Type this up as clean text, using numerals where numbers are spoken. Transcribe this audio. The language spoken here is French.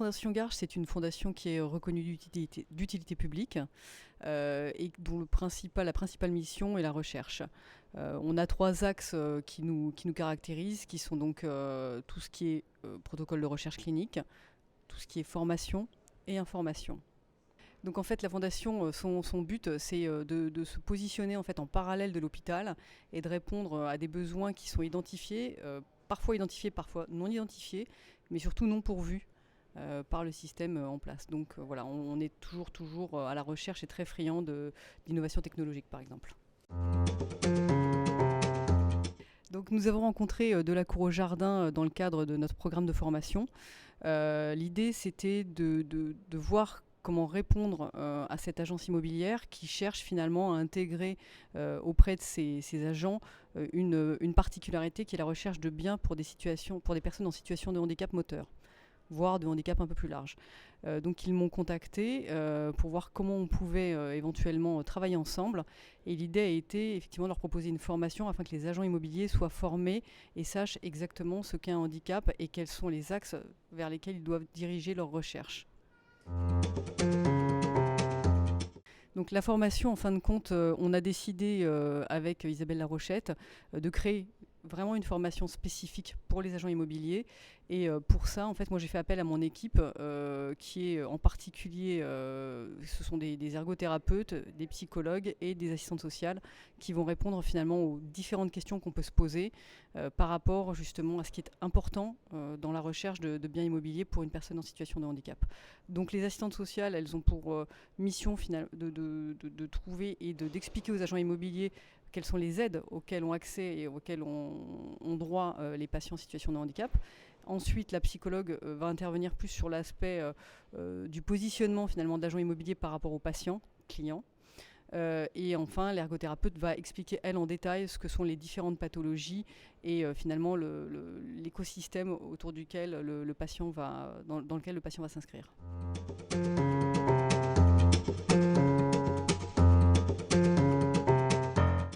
Fondation Garches, c'est une fondation qui est reconnue d'utilité publique et dont la principale mission est la recherche. On a 3 axes qui nous caractérisent, qui sont donc tout ce qui est protocole de recherche clinique, tout ce qui est formation et information. Donc en fait, la fondation, son but, c'est de se positionner en fait en parallèle de l'hôpital et de répondre à des besoins qui sont identifiés, parfois identifiés, parfois non identifiés, mais surtout non pourvus par le système en place. Donc voilà, on est toujours à la recherche et très friand d'innovation technologique, par exemple. Donc nous avons rencontré Delacour au Jardin dans le cadre de notre programme de formation. L'idée, c'était de voir comment répondre à cette agence immobilière qui cherche finalement à intégrer auprès de ses agents une particularité qui est la recherche de biens pour des personnes en situation de handicap moteur, voire de handicap un peu plus large. Donc ils m'ont contacté pour voir comment on pouvait éventuellement travailler ensemble. Et l'idée a été effectivement de leur proposer une formation afin que les agents immobiliers soient formés et sachent exactement ce qu'est un handicap et quels sont les axes vers lesquels ils doivent diriger leurs recherches. Donc la formation, en fin de compte, on a décidé avec Isabelle Larochette de créer vraiment une formation spécifique pour les agents immobiliers. Et pour ça, en fait, moi j'ai fait appel à mon équipe qui est en particulier, ce sont des ergothérapeutes, des psychologues et des assistantes sociales qui vont répondre finalement aux différentes questions qu'on peut se poser par rapport justement à ce qui est important dans la recherche de biens immobiliers pour une personne en situation de handicap. Donc les assistantes sociales, elles ont pour mission finale de trouver et d'expliquer aux agents immobiliers quelles sont les aides auxquelles ont accès et auxquelles ont droit les patients en situation de handicap. Ensuite, la psychologue va intervenir plus sur l'aspect du positionnement finalement de l'agent immobilier par rapport aux patients, clients. Et enfin, l'ergothérapeute va expliquer, elle, en détail ce que sont les différentes pathologies et finalement l'écosystème autour duquel dans lequel le patient va s'inscrire.